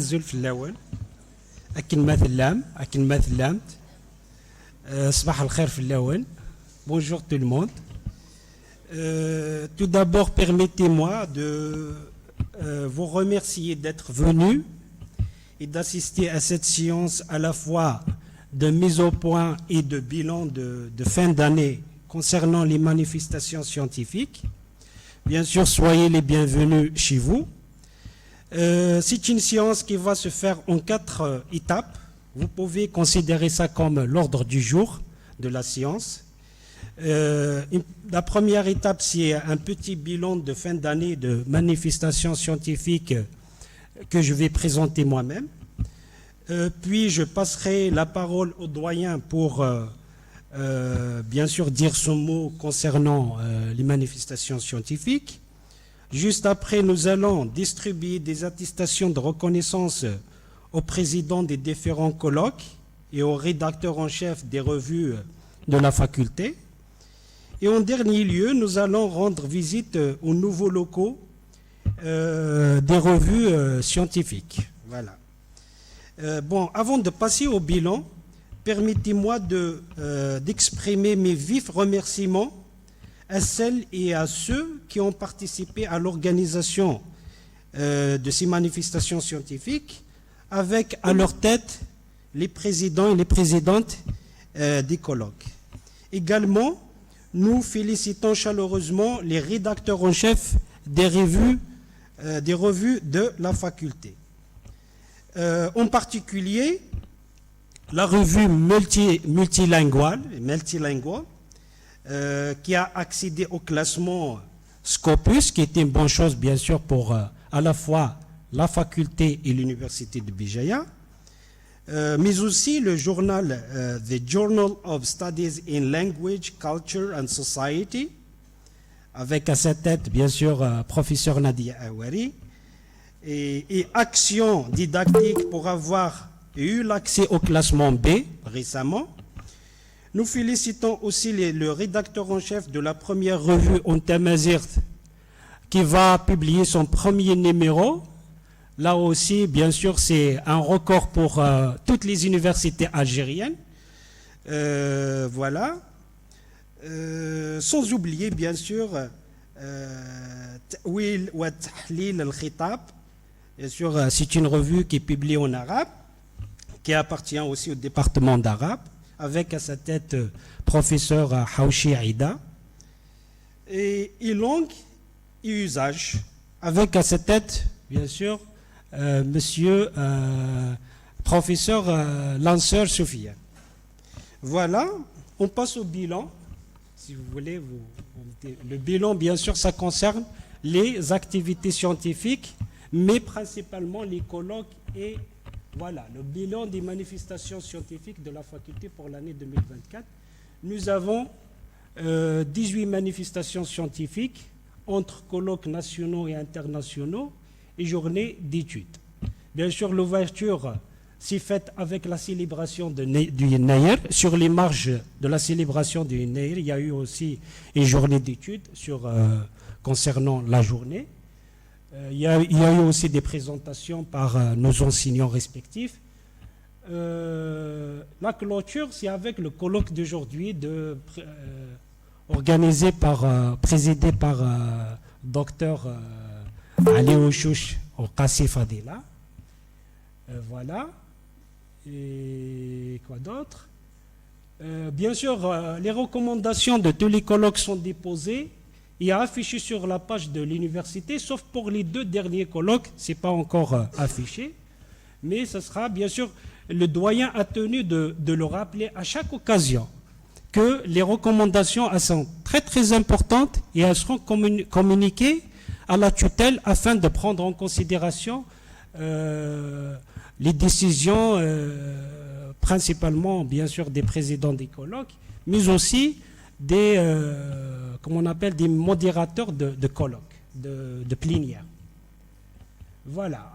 زلف الأول أكن مثلام أكن مثلامت صباح الخير في الأول. Bonjour tout le monde. Tout d'abord, permettez-moi de vous remercier d'être venu et d'assister à cette séance à la fois de mise au point et de bilan de fin d'année concernant les manifestations scientifiques. Bien sûr, soyez les bienvenus chez vous. C'est une séance qui va se faire en 4 étapes. Vous pouvez considérer ça comme l'ordre du jour de la séance. La première étape, c'est un petit bilan de fin d'année de manifestations scientifiques que je vais présenter moi-même. Puis je passerai la parole au doyen pour bien sûr dire son mot concernant les manifestations scientifiques. Juste après, nous allons distribuer des attestations de reconnaissance au président des différents colloques et au rédacteur en chef des revues de la faculté. Et en dernier lieu, nous allons rendre visite aux nouveaux locaux des revues scientifiques. Voilà. Bon, avant de passer au bilan, permettez-moi d'exprimer mes vifs remerciements à celles et à ceux qui ont participé à l'organisation de ces manifestations scientifiques, avec à leur tête les présidents et les présidentes des colloques. Également, nous félicitons chaleureusement les rédacteurs en chef des revues de la faculté. En particulier, la revue multilinguale, qui a accédé au classement Scopus, qui était une bonne chose bien sûr pour à la fois la faculté et l'université de Bijaya, mais aussi le journal The Journal of Studies in Language, Culture and Society, avec à sa tête bien sûr professeur Nadia Awari, et Action didactique pour avoir eu l'accès au classement B récemment. Nous félicitons aussi le rédacteur en chef de la première revue en Tamazirt qui va publier son premier numéro. Là aussi, bien sûr, c'est un record pour toutes les universités algériennes. Voilà. Sans oublier, bien sûr, Ta'wil wa Tahlil al-Khitab. Bien sûr, c'est une revue qui est publiée en arabe, qui appartient aussi au département d'arabe, avec à sa tête professeur Haouchi Aïda, et langue et usage, avec à sa tête, bien sûr, monsieur professeur Lanceur Sophia. Voilà, on passe au bilan. Si vous voulez, le bilan, bien sûr, ça concerne les activités scientifiques, mais principalement les colloques et voilà, le bilan des manifestations scientifiques de la faculté pour l'année 2024. Nous avons 18 manifestations scientifiques entre colloques nationaux et internationaux et journées d'études. Bien sûr, l'ouverture s'est faite avec la célébration du Naïr. Sur les marges de la célébration du Naïr, il y a eu aussi une journée d'études concernant la journée. Il y a eu aussi des présentations par nos enseignants respectifs. La clôture, c'est avec le colloque d'aujourd'hui présidé par docteur Ali Ouchouch au Qassi Fadila. Voilà. Et quoi d'autre? Bien sûr, les recommandations de tous les colloques sont déposées et affichées sur la page de l'université, sauf pour les 2 derniers colloques, ce n'est pas encore affiché. Mais ce sera, bien sûr, le doyen a tenu de le rappeler à chaque occasion que les recommandations elles sont très très importantes et elles seront communiquées à la tutelle afin de prendre en considération les décisions principalement bien sûr des présidents des colloques, mais aussi des des modérateurs de colloques, de plénières. Voilà.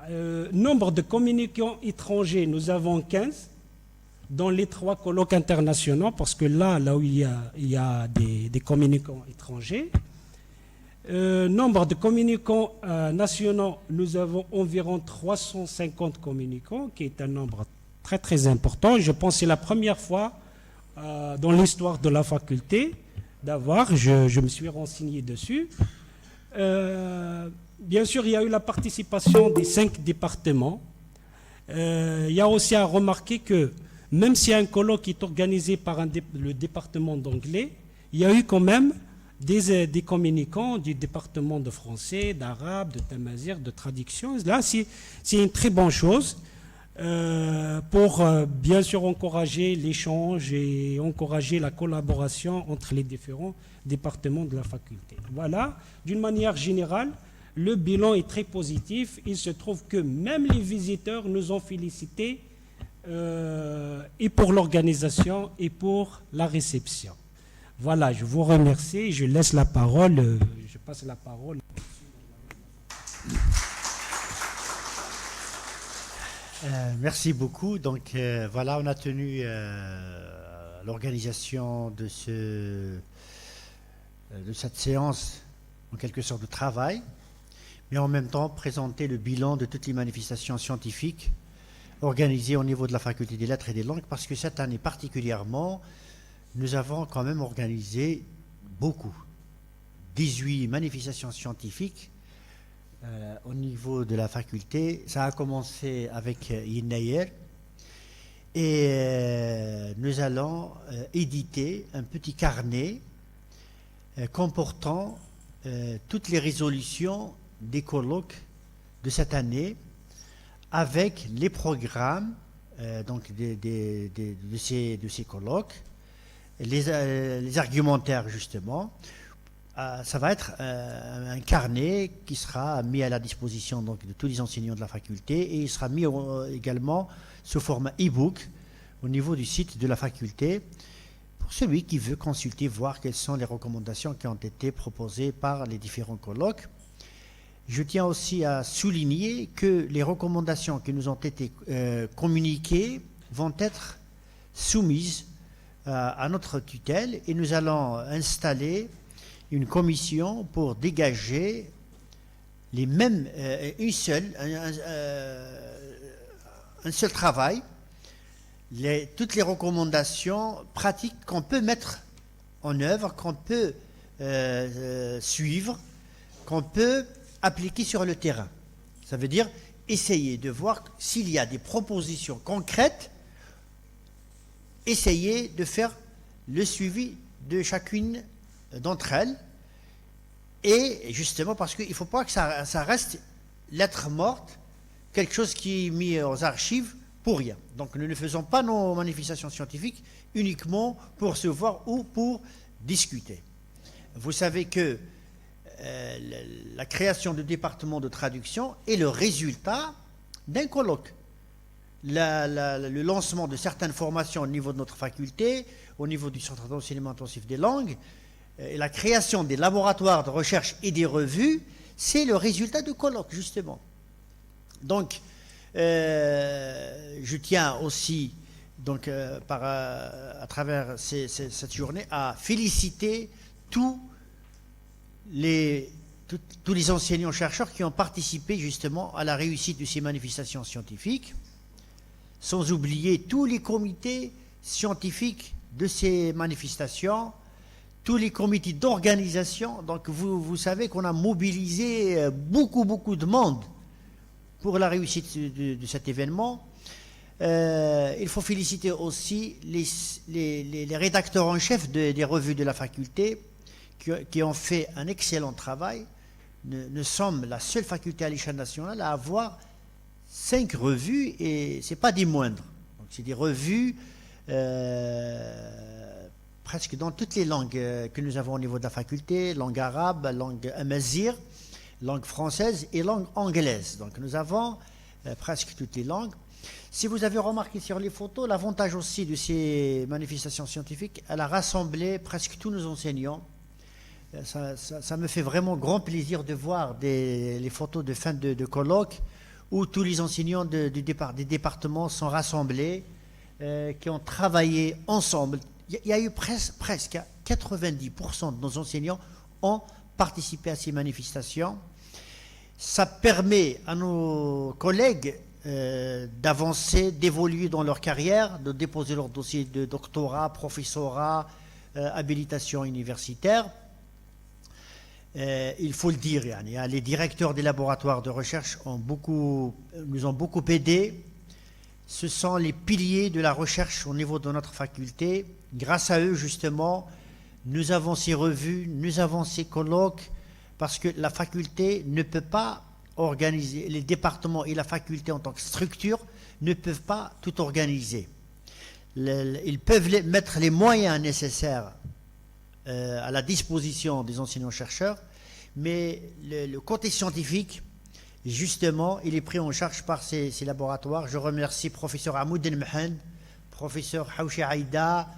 Nombre de communicants étrangers, nous avons 15 dans les 3 colloques internationaux, parce que là où il y a des communicants étrangers. Nombre de communicants nationaux, nous avons environ 350 communicants, qui est un nombre très très important. Je pense que c'est la première fois dans l'histoire de la faculté d'avoir, je me suis renseigné dessus. Bien sûr, il y a eu la participation des 5 départements. Il y a aussi à remarquer que même si un colloque est organisé par le département d'anglais, il y a eu quand même des communicants du département de français, d'arabe, de tamazight, de traduction. Là, c'est une très bonne chose pour bien sûr encourager l'échange et encourager la collaboration entre les différents départements de la faculté. Voilà, d'une manière générale, le bilan est très positif. Il se trouve que même les visiteurs nous ont félicités et pour l'organisation et pour la réception. Voilà, je vous remercie. Je laisse la parole. Je passe la parole. Merci beaucoup. Donc voilà, on a tenu l'organisation de cette séance en quelque sorte de travail, mais en même temps présenter le bilan de toutes les manifestations scientifiques organisées au niveau de la faculté des lettres et des langues, parce que cette année particulièrement, nous avons quand même organisé beaucoup, 18 manifestations scientifiques au niveau de la faculté. Ça a commencé avec Yinnayer et nous allons éditer un petit carnet comportant toutes les résolutions des colloques de cette année avec les programmes donc de ces colloques, les argumentaires justement. Ça va être un carnet qui sera mis à la disposition donc, de tous les enseignants de la faculté, et il sera mis également sous format e-book au niveau du site de la faculté pour celui qui veut consulter, voir quelles sont les recommandations qui ont été proposées par les différents colloques. Je tiens aussi à souligner que les recommandations qui nous ont été communiquées vont être soumises à notre tutelle, et nous allons installer une commission pour dégager les mêmes, un seul travail, toutes les recommandations pratiques qu'on peut mettre en œuvre, qu'on peut suivre, qu'on peut appliquer sur le terrain. Ça veut dire essayer de voir s'il y a des propositions concrètes, essayer de faire le suivi de chacune d'entre elles, et justement parce qu'il ne faut pas que ça reste lettre morte, quelque chose qui est mis aux archives pour rien. Donc nous ne faisons pas nos manifestations scientifiques uniquement pour se voir ou pour discuter. Vous savez que la création de départements de traduction est le résultat d'un colloque. Le lancement de certaines formations au niveau de notre faculté, au niveau du centre d'enseignement intensif des langues, et la création des laboratoires de recherche et des revues, c'est le résultat de colloques, justement. Donc, je tiens aussi, donc, à travers cette journée, à féliciter tous les enseignants-chercheurs qui ont participé justement à la réussite de ces manifestations scientifiques, sans oublier tous les comités scientifiques de ces manifestations, tous les comités d'organisation. Donc vous savez qu'on a mobilisé beaucoup de monde pour la réussite de cet événement. Il faut féliciter aussi les rédacteurs en chef des revues de la faculté qui ont fait un excellent travail. Nous sommes la seule faculté à l'échelle nationale à avoir 5 revues, et ce n'est pas des moindres. Donc c'est des revues presque dans toutes les langues que nous avons au niveau de la faculté, langue arabe, langue amazigh, langue française et langue anglaise. Donc nous avons presque toutes les langues. Si vous avez remarqué sur les photos, l'avantage aussi de ces manifestations scientifiques, elle a rassemblé presque tous nos enseignants. Ça me fait vraiment grand plaisir de voir les photos de fin de colloque où tous les enseignants des départements sont rassemblés, qui ont travaillé ensemble. Il y a eu presque 90% de nos enseignants ont participer à ces manifestations. Ça permet à nos collègues d'avancer, d'évoluer dans leur carrière, de déposer leur dossier de doctorat, professorat, habilitation universitaire. Il faut le dire, les directeurs des laboratoires de recherche nous ont beaucoup aidés. Ce sont les piliers de la recherche au niveau de notre faculté. Grâce à eux, justement, nous avons ces revues, nous avons ces colloques, parce que la faculté ne peut pas organiser, les départements et la faculté en tant que structure ne peuvent pas tout organiser. Ils peuvent mettre les moyens nécessaires à la disposition des enseignants-chercheurs, mais le côté scientifique, justement, il est pris en charge par ces laboratoires. Je remercie professeur Hamoud Mehen, professeur Haouchi Aïda,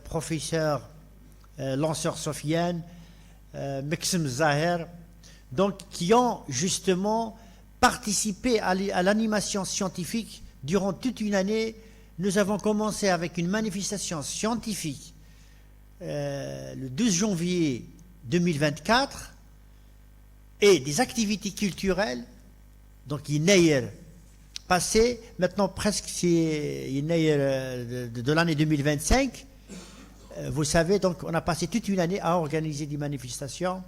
professeur Lanceur Sofiane, Meksem Zahir, donc qui ont justement participé à l'animation scientifique durant toute une année. Nous avons commencé avec une manifestation scientifique le 12 janvier 2024 et des activités culturelles, donc Inayer passé, maintenant presque c'est Inayer de l'année 2025. Vous savez, donc on a passé toute une année à organiser des manifestations.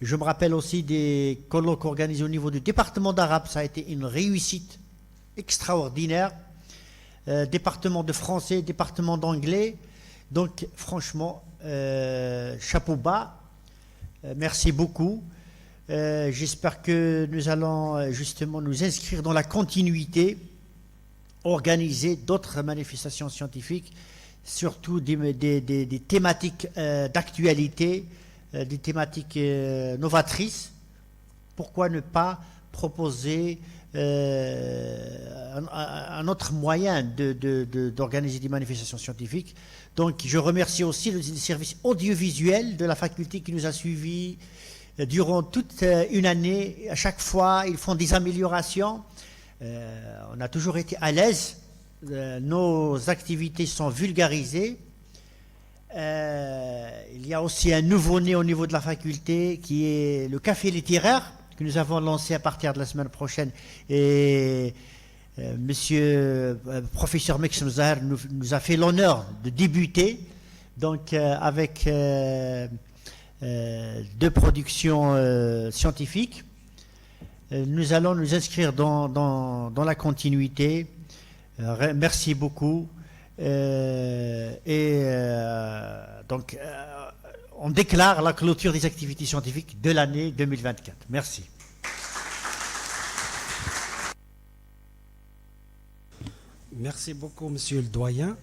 Je me rappelle aussi des colloques organisés au niveau du département d'arabe, ça a été une réussite extraordinaire. Département de français, département d'anglais. Donc franchement, chapeau bas, merci beaucoup. J'espère que nous allons justement nous inscrire dans la continuité, organiser d'autres manifestations scientifiques, surtout des thématiques d'actualité, des thématiques novatrices. Pourquoi ne pas proposer un autre moyen d'organiser des manifestations scientifiques. Donc je remercie aussi le service audiovisuel de la faculté qui nous a suivis durant toute une année. À chaque fois, ils font des améliorations. On a toujours été à l'aise. Nos activités sont vulgarisées. Il y a aussi un nouveau-né au niveau de la faculté qui est le café littéraire que nous avons lancé à partir de la semaine prochaine. Et monsieur professeur Meksem Zahir nous a fait l'honneur de débuter donc avec deux productions scientifiques. Nous allons nous inscrire dans la continuité. Merci beaucoup. Donc, on déclare la clôture des activités scientifiques de l'année 2024. Merci. Merci beaucoup, monsieur le doyen.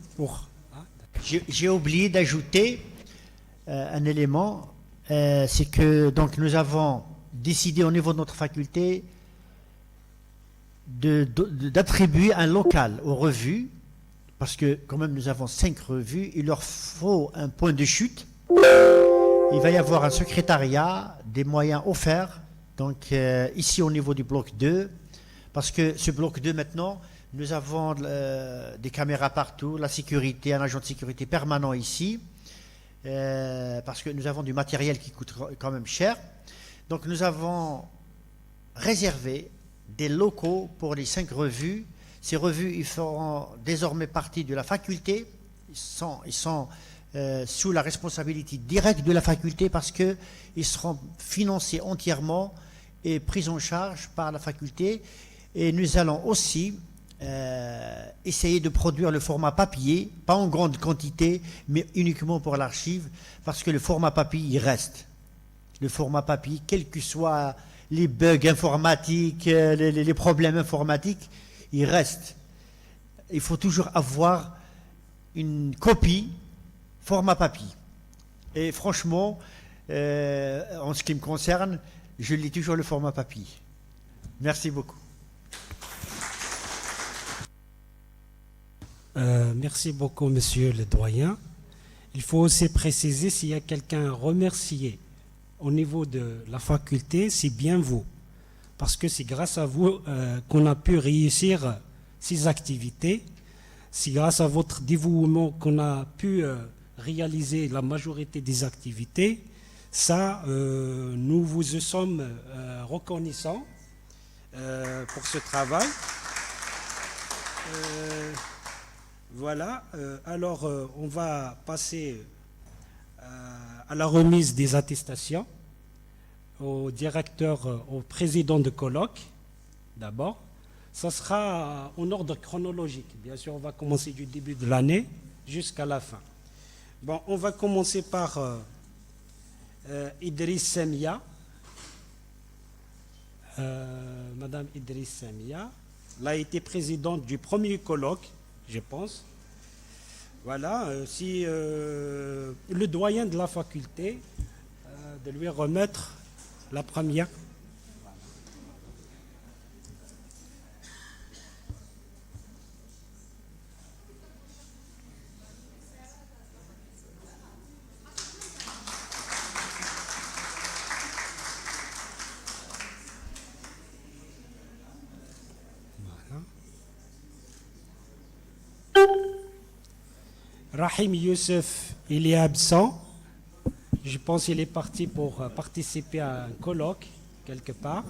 J'ai oublié d'ajouter un élément, c'est que donc, nous avons décidé au niveau de notre faculté d'attribuer un local aux revues, parce que quand même nous avons 5 revues, il leur faut un point de chute. Il va y avoir un secrétariat, des moyens offerts, donc ici au niveau du bloc 2, parce que ce bloc 2 maintenant, nous avons des caméras partout, la sécurité, un agent de sécurité permanent ici, parce que nous avons du matériel qui coûte quand même cher. Donc nous avons réservé des locaux pour les 5 revues. Ces revues, ils feront désormais partie de la faculté. Ils sont sous la responsabilité directe de la faculté parce qu'ils seront financés entièrement et pris en charge par la faculté. Et nous allons aussi essayer de produire le format papier, pas en grande quantité, mais uniquement pour l'archive, parce que le format papier, il reste. Le format papier, quels que soient les bugs informatiques, les problèmes informatiques, il reste. Il faut toujours avoir une copie format papier. Et franchement, en ce qui me concerne, je lis toujours le format papier. Merci beaucoup. Merci beaucoup, monsieur le doyen. Il faut aussi préciser s'il y a quelqu'un à remercier au niveau de la faculté, c'est bien vous. Parce que c'est grâce à vous qu'on a pu réussir ces activités. C'est grâce à votre dévouement qu'on a pu réaliser la majorité des activités. Ça, nous vous sommes reconnaissants pour ce travail. Voilà, alors on va passer à la remise des attestations au directeur, au président de colloque, d'abord. Ça sera en ordre chronologique. Bien sûr, on va commencer du début de l'année jusqu'à la fin. Bon, on va commencer par Idriss Samia. Madame Idriss Samia, elle a été présidente du premier colloque, je pense. Voilà, si le doyen de la faculté, de lui remettre la première. Rahim Youssef, il est absent. Je pense qu'il est parti pour participer à un colloque, quelque part.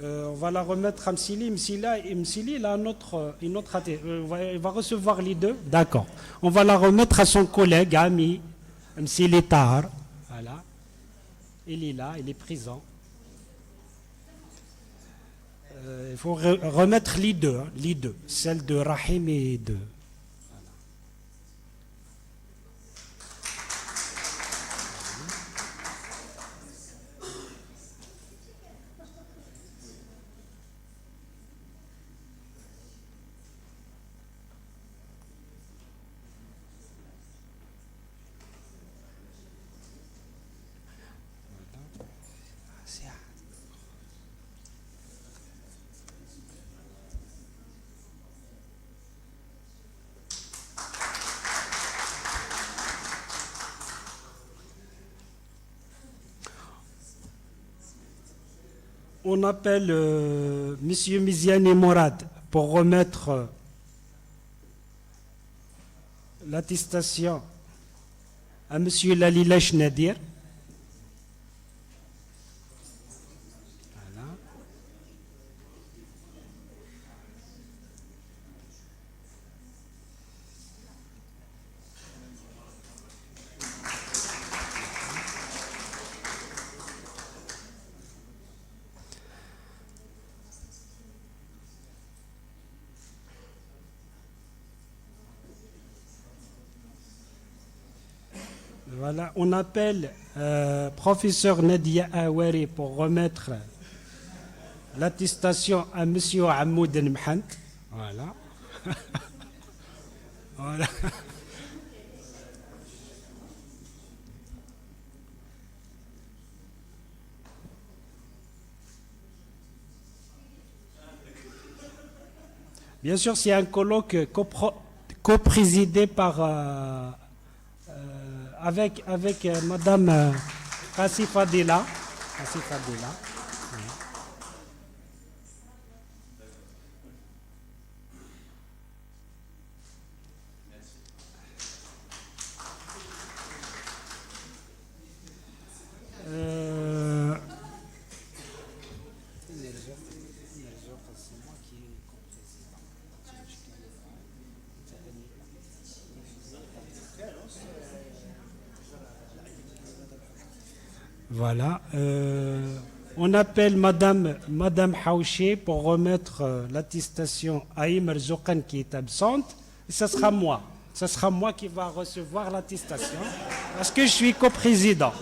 On va la remettre à Msili. Msili, il a une autre il va recevoir les deux. D'accord. On va la remettre à son collègue, ami, Msili Tahar. Voilà. Il est là, il est présent. Il faut remettre les deux, celle de Rahim et de... On appelle Monsieur Miziane Morad pour remettre l'attestation à Monsieur Lalilash Nadir. Voilà. Voilà, on appelle professeur Nadia Awari pour remettre l'attestation à Monsieur Hamoud Mhant. Voilà. Voilà. Bien sûr, c'est un colloque coprésidé par avec Madame Kassifa Dela. Voilà. On appelle Madame Haouché pour remettre l'attestation à Imer Zoukan qui est absente. Et ce sera moi. Ce sera moi qui va recevoir l'attestation parce que je suis coprésident.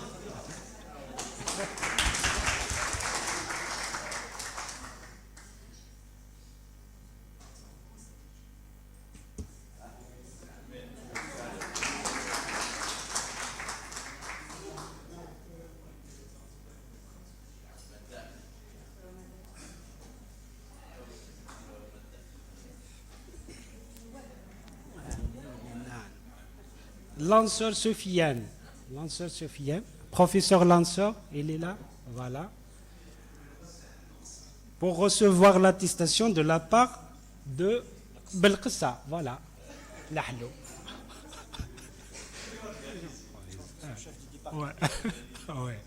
Lanceur Sofiane, professeur Lanceur, il est là, voilà, pour recevoir l'attestation de la part de Belkissa, voilà, Lahlo. Ouais. Ouais.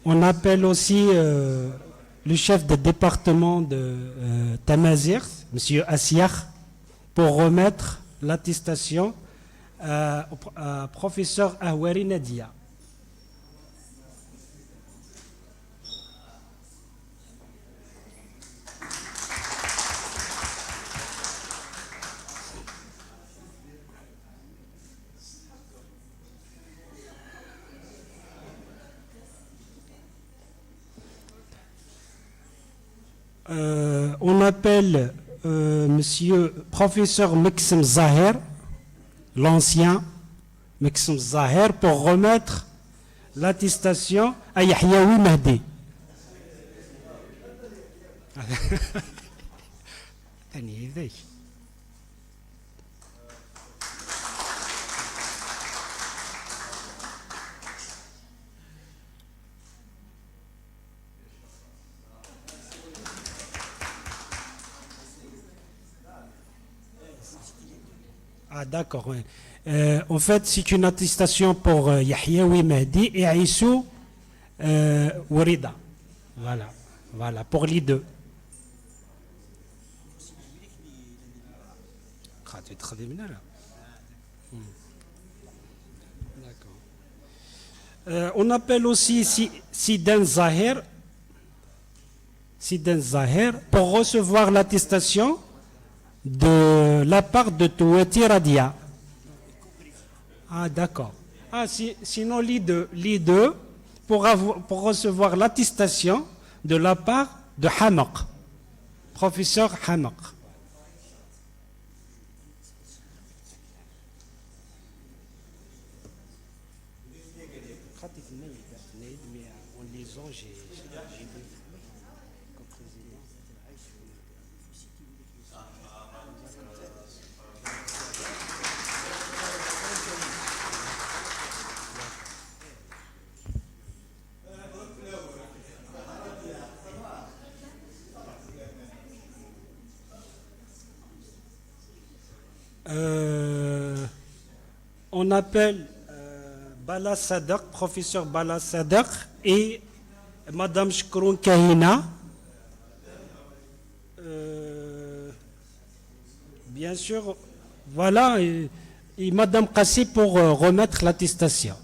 On appelle aussi le chef de département de Tamazir, M. Assiach, pour remettre l'attestation au professeur Ahwari Nadia. On appelle monsieur professeur Meksem Zahir, l'ancien Meksem Zahir, pour remettre l'attestation à Yahyaoui Mahdi. Ah d'accord, ouais. En fait, c'est une attestation pour Yahyaoui Mahdi et Aïssou Ourida. Voilà, voilà, pour les deux. On appelle aussi Sidan Zahir pour recevoir l'attestation de la part de Touati Radia. Ah d'accord. Ah, sinon les deux pour recevoir l'attestation de la part de Hamaq, professeur Hamaq. On appelle Bala Sadaq, professeur Bala Sadaq et Madame Shkroun Kahina. Bien sûr, voilà, et Madame Kassi pour remettre l'attestation.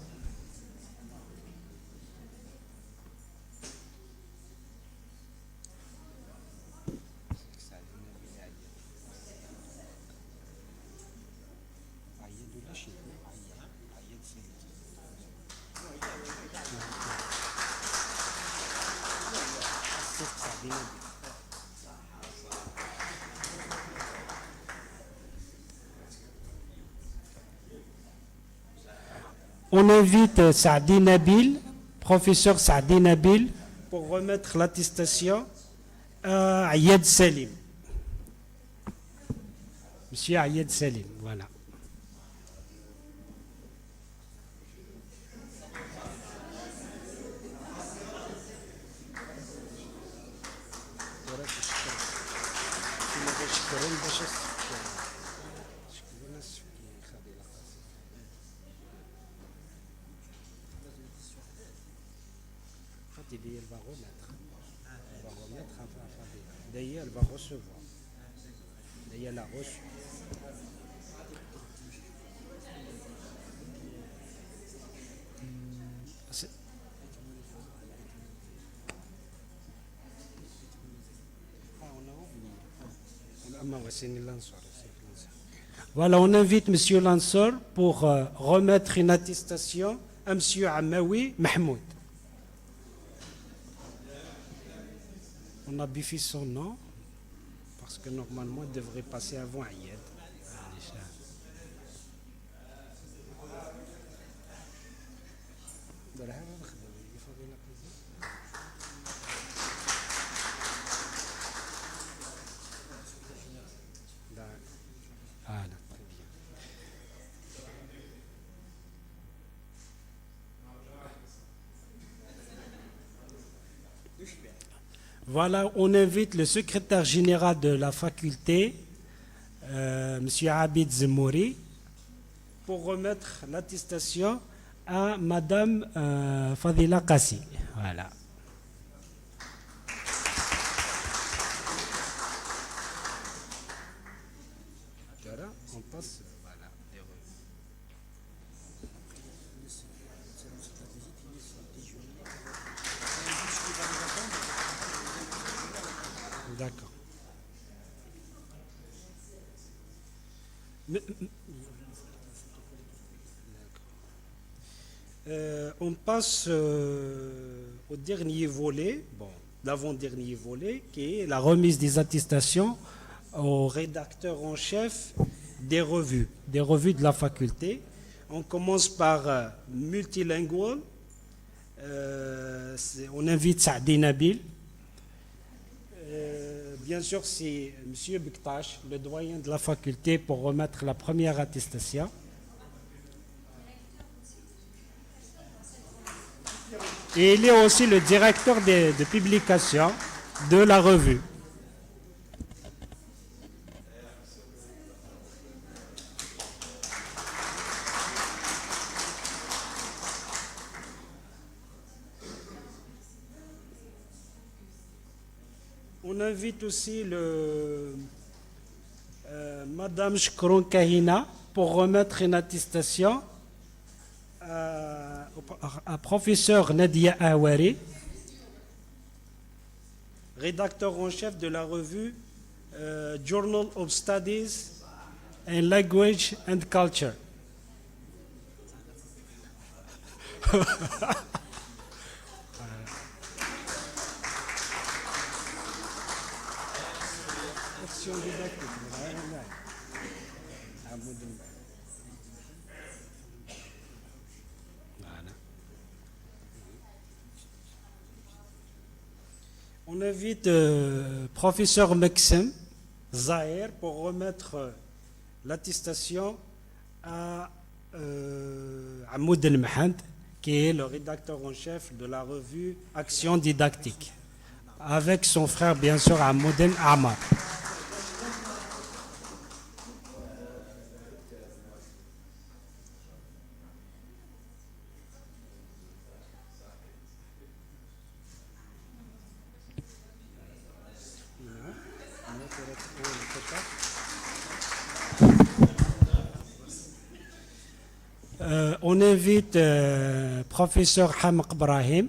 On invite Saadi Nabil, professeur Saadi Nabil, pour remettre l'attestation à Ayed Salim. Monsieur Ayed Salim, voilà. Elle va remettre. Elle va remettre à Fadila. D'ailleurs, elle va recevoir. D'ailleurs, elle a reçu. Voilà, on invite M. Lansor pour remettre une attestation à M. Amaoui Mahmoud. On a biffé son nom. parce que normalement, il devrait passer avant Ayed. Voilà, très bien. Voilà, on invite le secrétaire général de la faculté, M. Abid Zemouri, pour remettre l'attestation à Madame Fadila Kassi. Voilà. Voilà, on passe. Voilà, les revues. D'accord. On passe au dernier volet, l'avant-dernier volet, qui est la remise des attestations au rédacteur en chef des revues de la faculté. On commence par multilingual. On invite Saadi Nabil. Bien sûr, c'est M. Bektash, le doyen de la faculté, pour remettre la première attestation. Et il est aussi le directeur de publication de la revue. On invite aussi Madame Shkroun Kahina pour remettre une attestation à professeur Nadia Awari, rédacteur en chef de la revue Journal of Studies and Language and Culture. On invite professeur Meksem Zahir pour remettre l'attestation à Hamoud El Mahand, qui est le rédacteur en chef de la revue Action Didactique, avec son frère bien sûr Hamoud El Amar. On invite professeur Hamaq Brahim,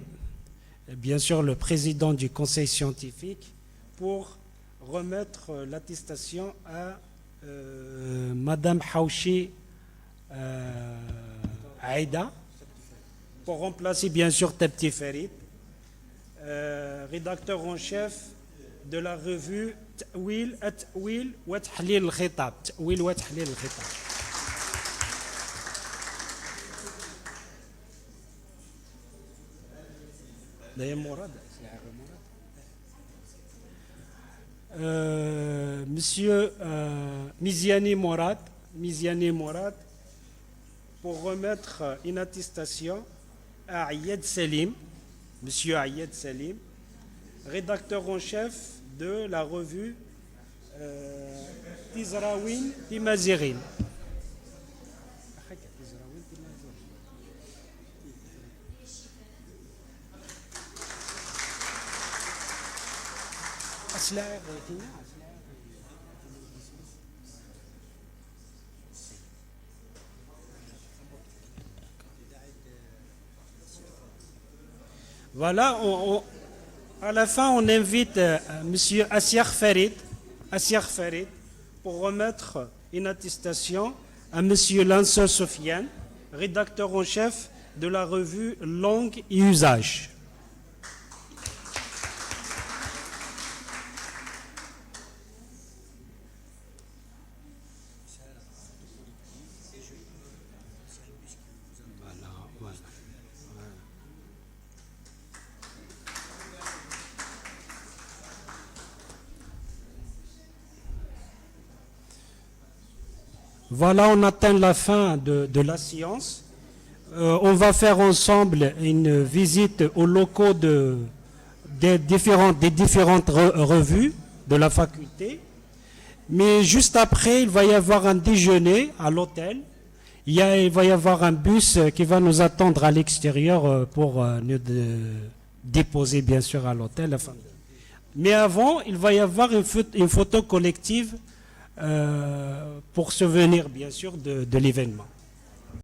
bien sûr le président du conseil scientifique, pour remettre l'attestation à Madame Haouchi Aïda, pour remplacer bien sûr Tabti Farid, rédacteur en chef de la revue Ta'wil wa Tahlil al-Khitab. Ta'wil wa Tahlil al-Khitab. Monsieur Miziani Morad, pour remettre une attestation à Ayed Salim, Monsieur Ayed Salim, rédacteur en chef de la revue Tizrawin Timazirin. Voilà, à la fin, on invite M. Assiar Farid pour remettre une attestation à M. Lansor Sofiane, rédacteur en chef de la revue Langue et Usage. Voilà, on atteint la fin de la séance. On va faire ensemble une visite aux locaux des différentes revues de la faculté. Mais juste après, il va y avoir un déjeuner à l'hôtel. Il va y avoir un bus qui va nous attendre à l'extérieur pour nous déposer bien sûr à l'hôtel. Mais avant, il va y avoir une photo collective pour se souvenir bien sûr de l'événement.